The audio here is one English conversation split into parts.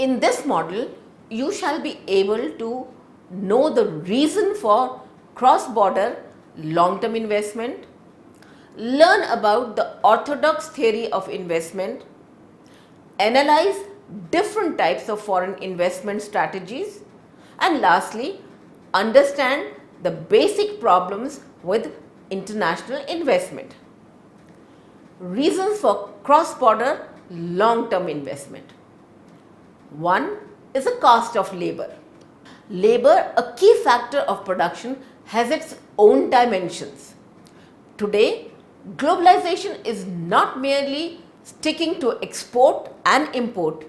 In this model, you shall be able to know the reason for cross-border long-term investment, learn about the orthodox theory of investment, analyze different types of foreign investment strategies, and lastly, understand the basic problems with international investment. Reasons for cross-border long-term investment. One is the cost of labor. Labor, a key factor of production, has its own dimensions. Today, globalization is not merely sticking to export and import,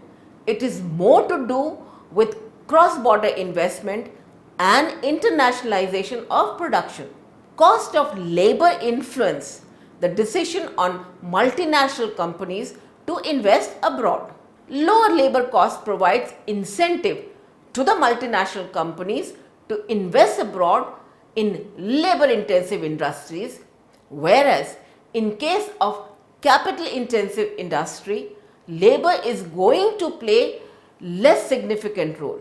it is more to do with cross-border investment and internationalization of production. Cost of labor influence the decision on multinational companies to invest abroad. Lower labor cost provides incentive to the multinational companies to invest abroad in labor intensive industries, whereas in case of capital intensive industry, labor is going to play less significant role.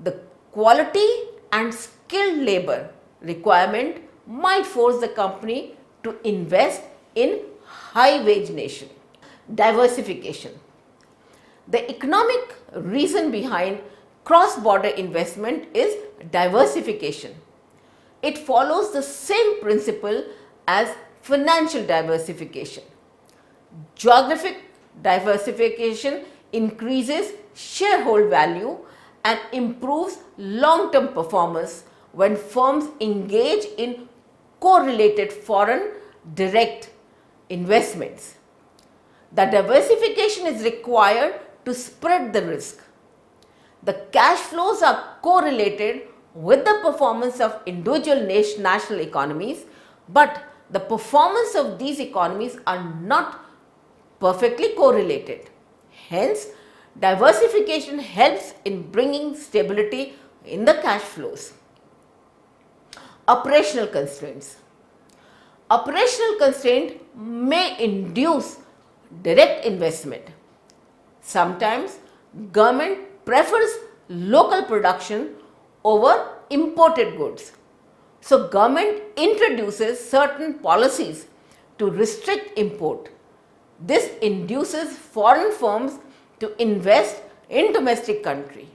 The quality and skilled labor requirement might force the company to invest in high wage nation. Diversification. The economic reason behind cross-border investment is diversification. It follows the same principle as financial diversification. Geographic diversification increases shareholder value and improves long-term performance when firms engage in correlated foreign direct investments. The diversification is required to spread the risk. The cash flows are correlated with the performance of individual national economies, but the performance of these economies are not perfectly correlated. Hence, diversification helps in bringing stability in the cash flows. Operational constraints. Operational constraint may induce direct investment. Sometimes government prefers local production over imported goods. So government introduces certain policies to restrict import. This induces foreign firms to invest in domestic country.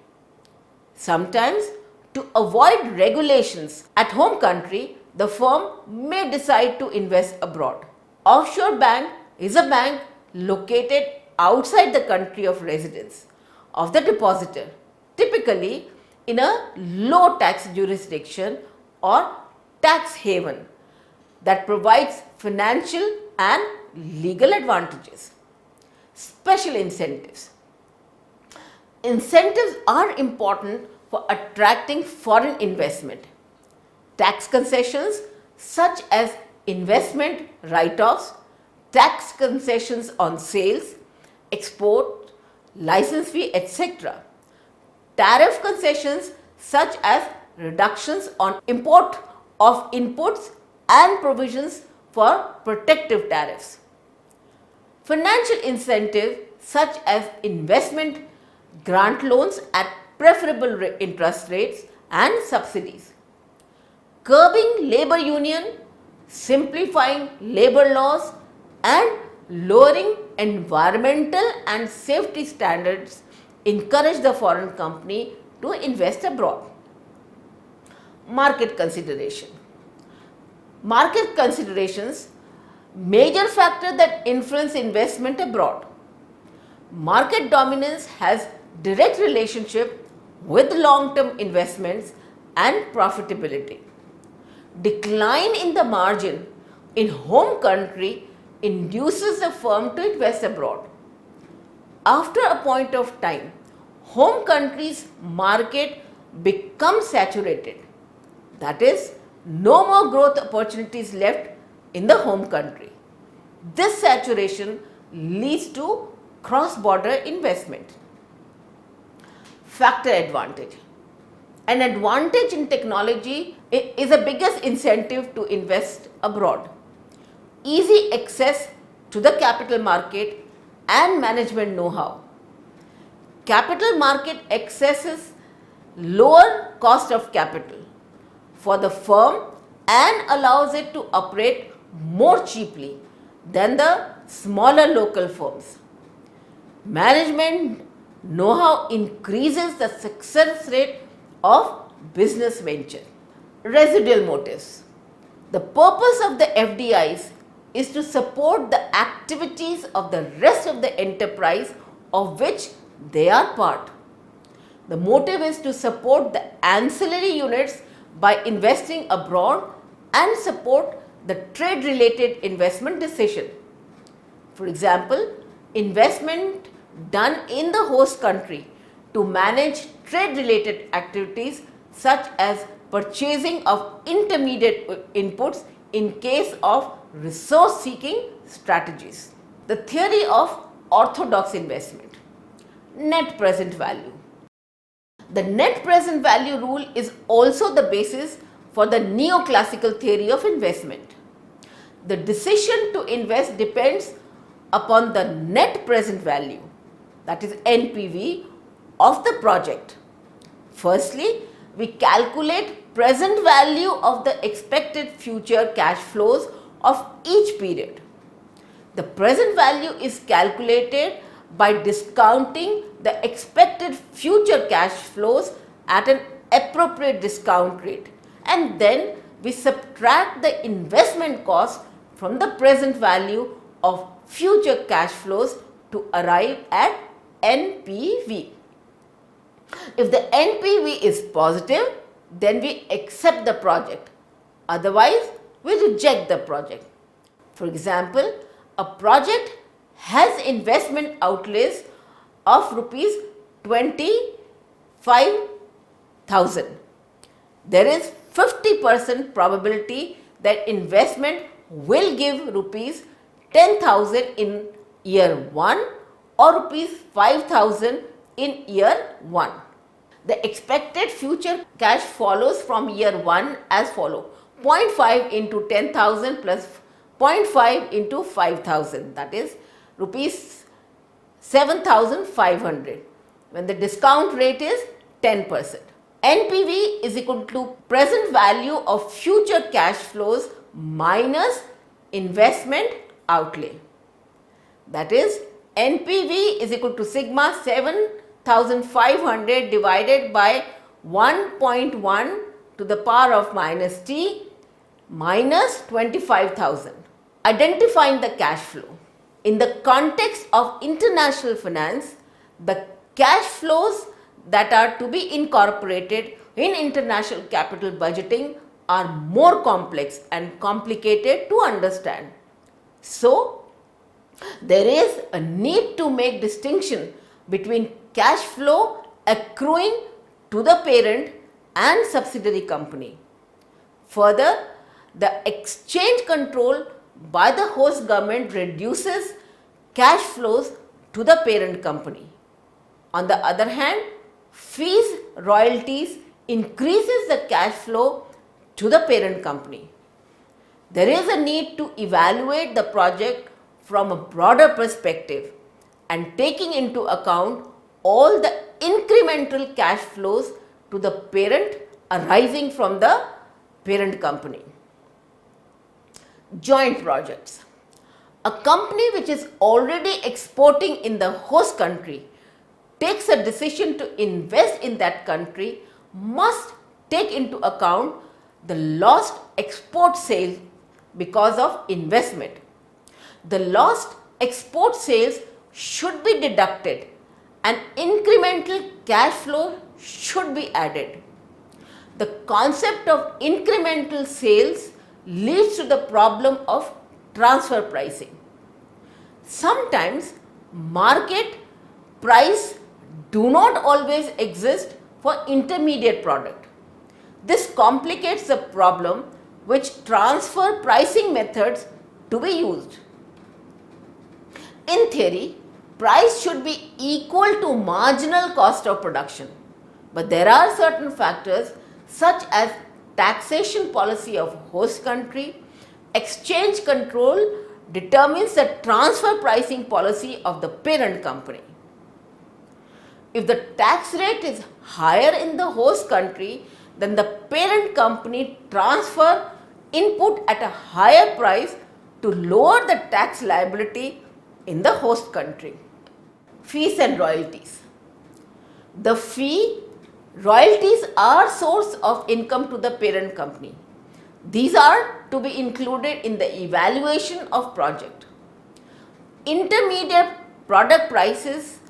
Sometimes to avoid regulations at home country, the firm may decide to invest abroad. Offshore bank is a bank located outside the country of residence of the depositor, typically in a low tax jurisdiction or tax haven that provides financial and legal advantages. Special incentives. Incentives are important for attracting foreign investment. Tax concessions such as investment write-offs, tax concessions on sales, export, license fee, etc. Tariff concessions such as reductions on import of inputs and provisions for protective tariffs. Financial incentive such as investment grant loans at preferable interest rates and subsidies. Curbing labor union, simplifying labor laws and lowering environmental and safety standards encourage the foreign company to invest abroad. Market consideration. Market considerations, major factor that influence investment abroad. Market dominance has direct relationship with long-term investments and profitability. Decline in the margin in home country induces the firm to invest abroad. After a point of time, home country's market becomes saturated. That is, no more growth opportunities left in the home country. This saturation leads to cross-border investment. Factor advantage. An advantage in technology is the biggest incentive to invest abroad. Easy access to the capital market and management know-how. capital market accesses lower cost of capital for the firm and allows it to operate more cheaply than the smaller local firms. Management know-how increases the success rate of business venture. Residual motives. The purpose of the FDIs is to support the activities of the rest of the enterprise of which they are part. The motive is to support the ancillary units by investing abroad and support the trade related investment decision. For example, investment done in the host country to manage trade related activities such as purchasing of intermediate inputs in case of resource seeking strategies. The theory of orthodox investment. Net present value. The net present value rule is also the basis for the neoclassical theory of investment. The decision to invest depends upon the net present value, that is NPV, of the project. Firstly, we calculate present value of the expected future cash flows of each period. The present value is calculated by discounting the expected future cash flows at an appropriate discount rate, and then we subtract the investment cost from the present value of future cash flows to arrive at NPV. If the NPV is positive, then we accept the project. Otherwise, we reject the project. For example, a project has investment outlays of rupees 25,000. There is 50% probability that investment will give rupees 10,000 in year 1 or rupees 5,000 in year 1. The expected future cash follows from year 1 as follow: 0.5 into 10,000 plus 0.5 into 5,000, that is rupees 7,500, when the discount rate is 10%. NPV is equal to present value of future cash flows minus investment outlay. That is, NPV is equal to sigma 7,500 divided by 1.1 to the power of minus t minus 25,000. Identifying the cash flow. In the context of international finance, the cash flows that are to be incorporated in international capital budgeting are more complex and complicated to understand. So, there is a need to make distinction between cash flow accruing to the parent and subsidiary company. Further, the exchange control by the host government reduces cash flows to the parent company. On the other hand, fees, royalties increases the cash flow to the parent company. There is a need to evaluate the project from a broader perspective and taking into account all the incremental cash flows to the parent arising from the parent company. Joint projects. A company which is already exporting in the host country takes a decision to invest in that country must take into account the lost export sales because of investment. The lost export sales should be deducted and incremental cash flow should be added. The concept of incremental sales leads to the problem of transfer pricing. Sometimes market price do not always exist for intermediate product. This complicates the problem which transfer pricing methods to be used. In theory, price should be equal to marginal cost of production, but there are certain factors such as taxation policy of host country, exchange control determines the transfer pricing policy of the parent company. If the tax rate is higher in the host country, then the parent company transfer input at a higher price to lower the tax liability in the host country. Fees and royalties. The royalties are source of income to the parent company. These are to be included in the evaluation of project. Intermediate product prices,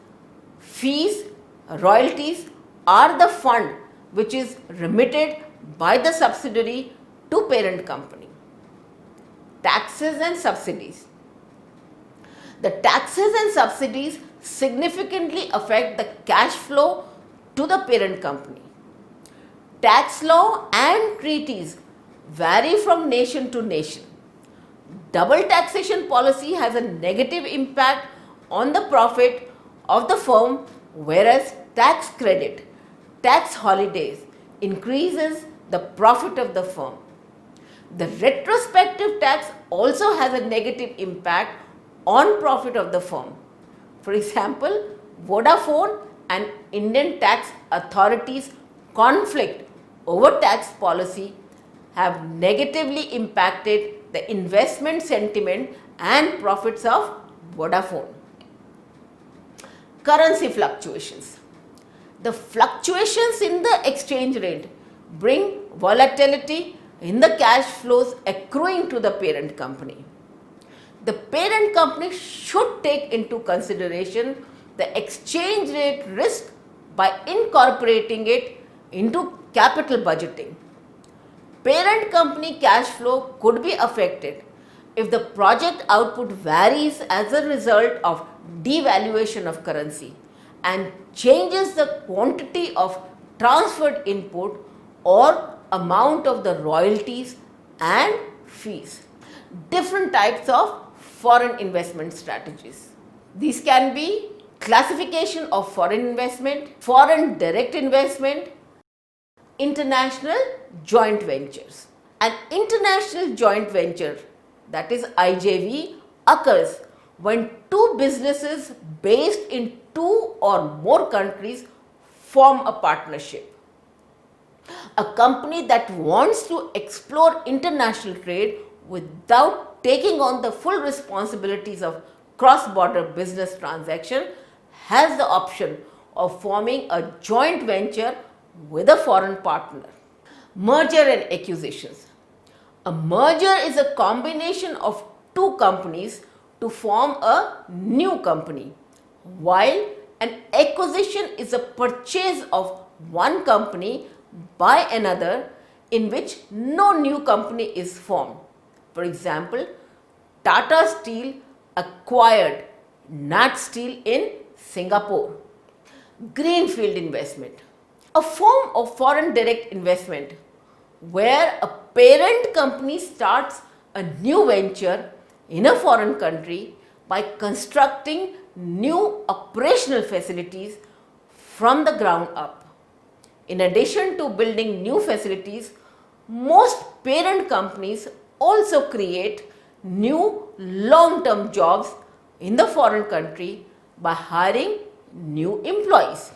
fees, royalties are the fund which is remitted by the subsidiary to parent company. Taxes and subsidies. The taxes and subsidies significantly affect the cash flow to the parent company. Tax law and treaties vary from nation to nation. Double taxation policy has a negative impact on the profit of the firm, whereas tax credit, tax holidays increases the profit of the firm. The retrospective tax also has a negative impact on profit of the firm. For example, Vodafone and Indian tax authorities conflict over tax policy have negatively impacted the investment sentiment and profits of Vodafone. Currency fluctuations. The fluctuations in the exchange rate bring volatility in the cash flows accruing to the parent company. The parent company should take into consideration the exchange rate risk by incorporating it into capital budgeting. Parent company cash flow could be affected if the project output varies as a result of devaluation of currency and changes the quantity of transferred input or amount of the royalties and fees. Different types of foreign investment strategies. These can be classification of foreign investment, foreign direct investment, international joint ventures. An international joint venture, that is IJV, occurs when two businesses based in two or more countries form a partnership. A company that wants to explore international trade without taking on the full responsibilities of cross-border business transaction has the option of forming a joint venture with a foreign partner. Merger and acquisitions. A merger is a combination of two companies to form a new company, while an acquisition is a purchase of one company by another in which no new company is formed. For example, Tata Steel acquired Nat Steel in Singapore. Greenfield investment. A form of foreign direct investment where a parent company starts a new venture in a foreign country by constructing new operational facilities from the ground up. In addition to building new facilities, most parent companies also create new long-term jobs in the foreign country by hiring new employees.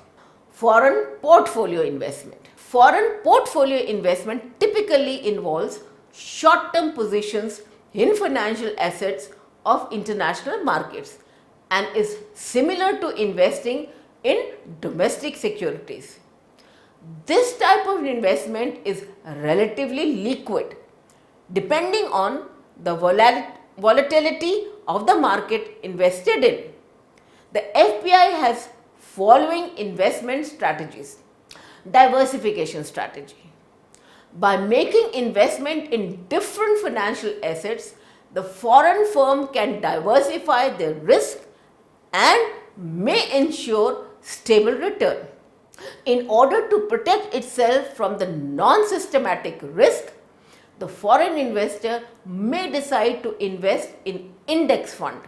Foreign portfolio investment. Foreign portfolio investment typically involves short-term positions in financial assets of international markets and is similar to investing in domestic securities. This type of investment is relatively liquid depending on the volatility of the market invested in. The FPI has following investment strategies. Diversification strategy. By making investment in different financial assets, the foreign firm can diversify their risk and may ensure stable return. In order to protect itself from the non-systematic risk, the foreign investor may decide to invest in index fund.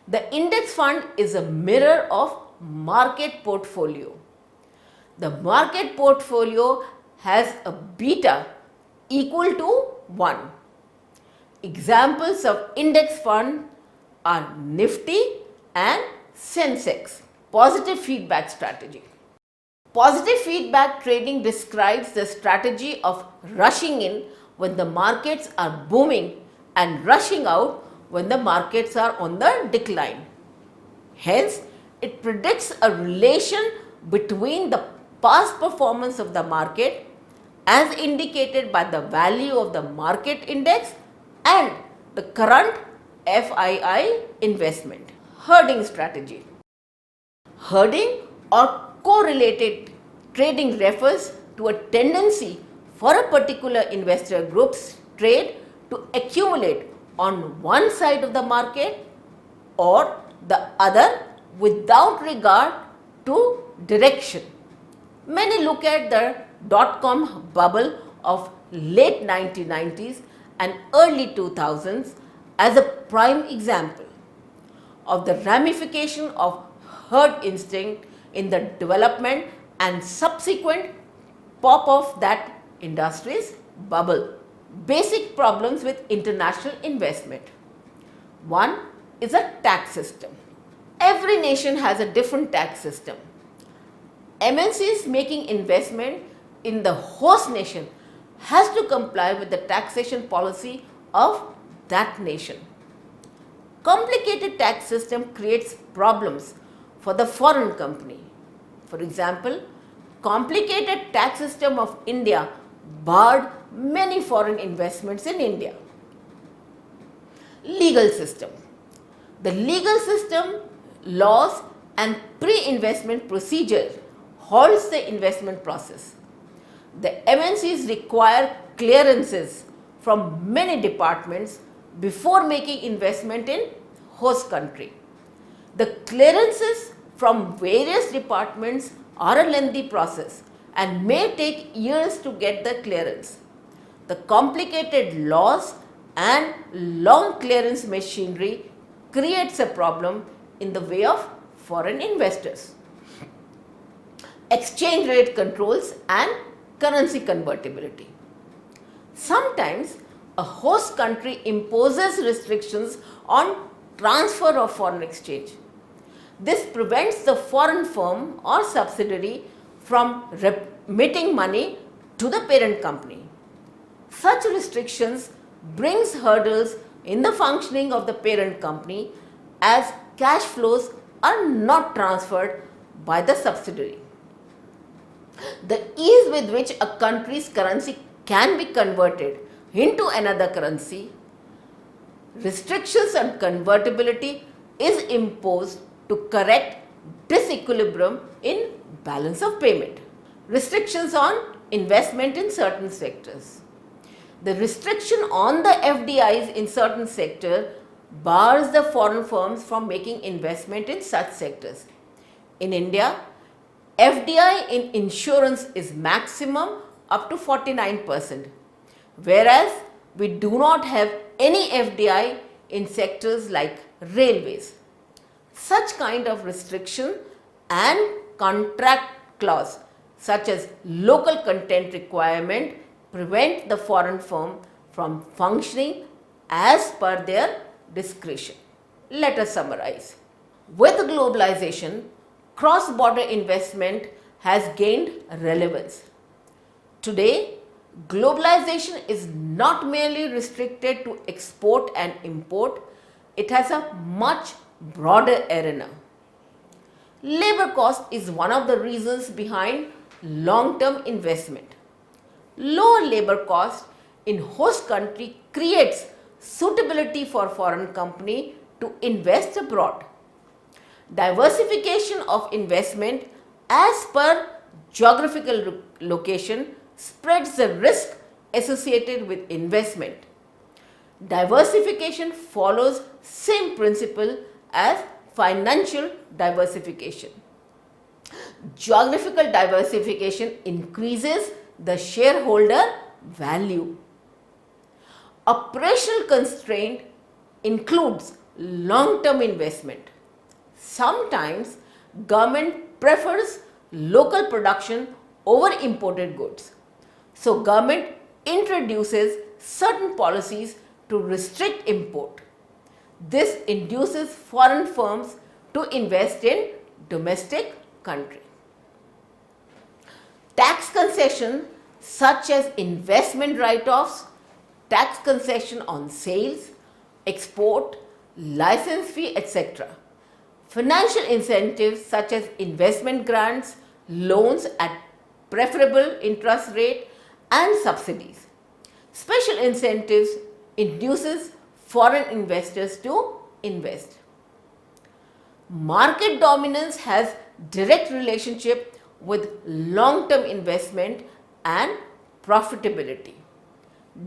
The index fund is a mirror of market portfolio. The market portfolio has a beta equal to 1. Examples of index fund are Nifty and Sensex. Positive feedback strategy. Positive feedback trading describes the strategy of rushing in when the markets are booming and rushing out when the markets are on the decline. Hence, it predicts a relation between the past performance of the market as indicated by the value of the market index and the current FII investment. Herding strategy. Herding or correlated trading refers to a tendency for a particular investor group's trade to accumulate on one side of the market or the other without regard to direction. Many look at the dot-com bubble of late 1990s and early 2000s as a prime example of the ramification of herd instinct in the development and subsequent pop of that industry's bubble. Basic problems with international investment. One is a tax system. Every nation has a different tax system. MNCs making investment in the host nation has to comply with the taxation policy of that nation. Complicated tax system creates problems for the foreign company. For example, complicated tax system of India barred many foreign investments in India. Legal system. The legal system, laws and pre-investment procedure halts the investment process. The MNCs require clearances from many departments before making investment in host country. The clearances from various departments are a lengthy process and may take years to get the clearance. The complicated laws and long clearance machinery creates a problem in the way of foreign investors. Exchange rate controls and currency convertibility. Sometimes a host country imposes restrictions on transfer of foreign exchange. This prevents the foreign firm or subsidiary from remitting money to the parent company. Such restrictions brings hurdles in the functioning of the parent company as cash flows are not transferred by the subsidiary. The ease with which a country's currency can be converted into another currency, restrictions on convertibility is imposed to correct disequilibrium in balance of payment. Restrictions on investment in certain sectors. The restriction on the FDIs in certain sector bars the foreign firms from making investment in such sectors. In India, FDI in insurance is maximum up to 49%, whereas we do not have any FDI in sectors like railways. Such kind of restriction and contract clause such as local content requirement prevent the foreign firm from functioning as per their discretion. Let us summarize. With globalization, cross-border investment has gained relevance. Today, globalization is not merely restricted to export and import, it has a much broader arena. Labor cost is one of the reasons behind long-term investment. Lower labor cost in host country creates suitability for foreign company to invest abroad. Diversification of investment as per geographical location spreads the risk associated with investment. Diversification follows same principle as financial diversification. Geographical diversification increases the shareholder value. Operational constraint includes long-term investment. Sometimes government prefers local production over imported goods. So government introduces certain policies to restrict import. This induces foreign firms to invest in domestic country. Tax concession such as investment write-offs, tax concession on sales, export, license fee, etc. Financial incentives such as investment grants, loans at preferable interest rate and subsidies. Special incentives induces foreign investors to invest. Market dominance has direct relationship with long-term investment and profitability.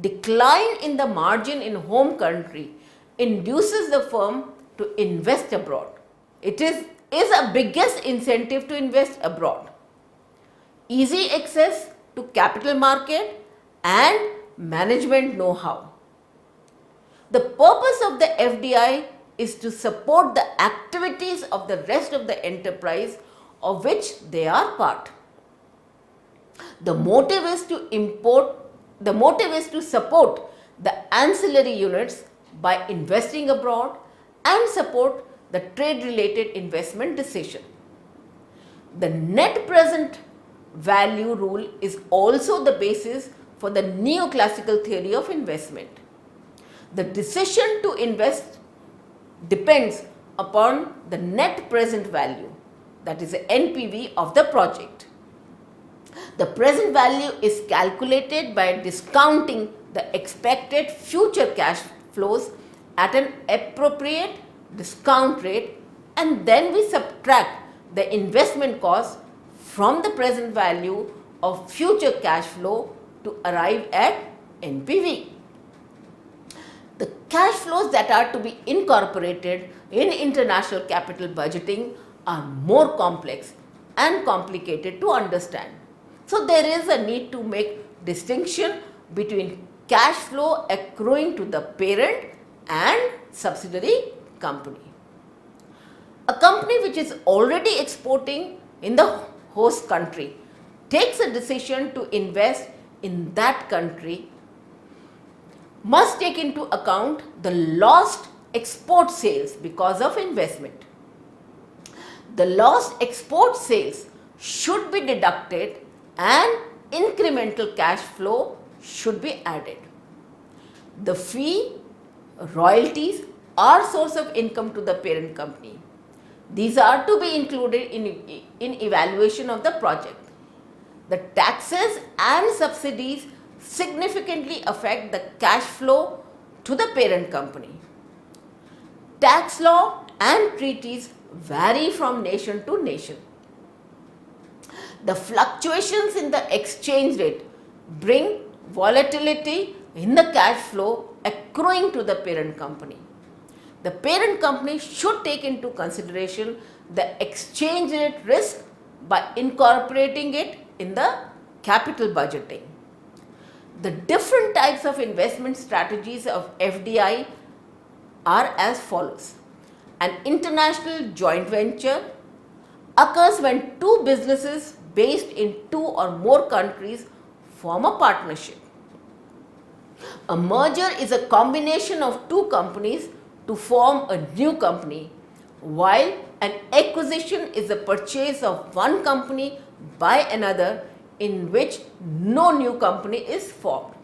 Decline in the margin in home country induces the firm to invest abroad. It is a biggest incentive to invest abroad. Easy access to capital market and management know-how. The purpose of the FDI is to support the activities of the rest of the enterprise of which they are part. The motive is to support the ancillary units by investing abroad and support the trade related investment decision. The net present value rule is also the basis for the neoclassical theory of investment. The decision to invest depends upon the net present value, that is the NPV of the project. The present value is calculated by discounting the expected future cash flows at an appropriate discount rate, and then we subtract the investment cost from the present value of future cash flow to arrive at NPV. The cash flows that are to be incorporated in international capital budgeting are more complex and complicated to understand. So there is a need to make distinction between cash flow accruing to the parent and subsidiary company. A company which is already exporting in the host country takes a decision to invest in that country must take into account the lost export sales because of investment. The lost export sales should be deducted and incremental cash flow should be added. The fee, royalties are source of income to the parent company. These are to be included in evaluation of the project. The taxes and subsidies significantly affect the cash flow to the parent company. Tax law and treaties vary from nation to nation. The fluctuations in the exchange rate bring volatility in the cash flow accruing to the parent company. The parent company should take into consideration the exchange rate risk by incorporating it in the capital budgeting. The different types of investment strategies of FDI are as follows. An international joint venture occurs when two businesses based in two or more countries form a partnership. A merger is a combination of two companies to form a new company, while an acquisition is the purchase of one company by another in which no new company is formed.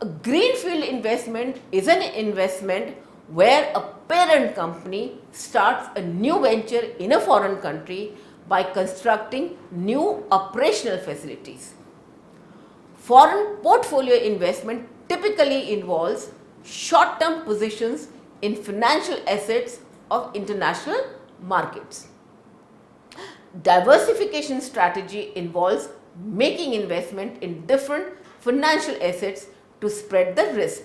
A greenfield investment is an investment where a parent company starts a new venture in a foreign country by constructing new operational facilities. Foreign portfolio investment typically involves short-term positions in financial assets of international markets. Diversification strategy involves making investment in different financial assets to spread the risk.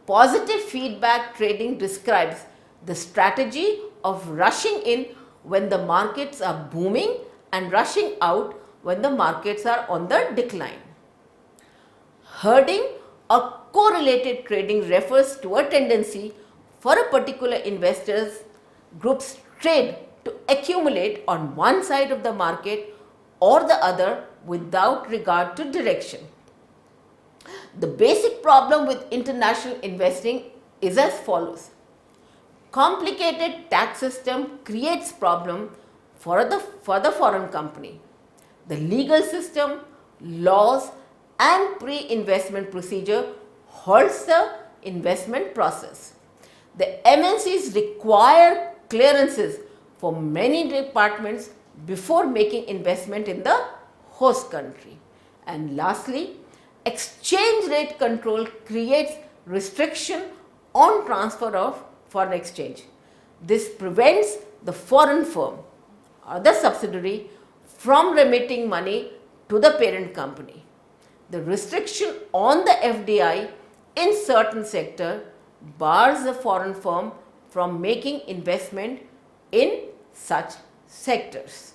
Positive feedback trading describes the strategy of rushing in when the markets are booming and rushing out when the markets are on the decline. Herding or correlated trading refers to a tendency for a particular investor's group's trade to accumulate on one side of the market or the other without regard to direction. The basic problem with international investing is as follows. Complicated tax system creates problem for the foreign company. The legal system, laws and pre-investment procedure halts the investment process. The MNCs require clearances for many departments before making investment in the host country. And lastly, exchange rate control creates restriction on transfer of foreign exchange. This prevents the foreign firm or the subsidiary from remitting money to the parent company. The restriction on the FDI in certain sector bars the foreign firm from making investment in such sectors.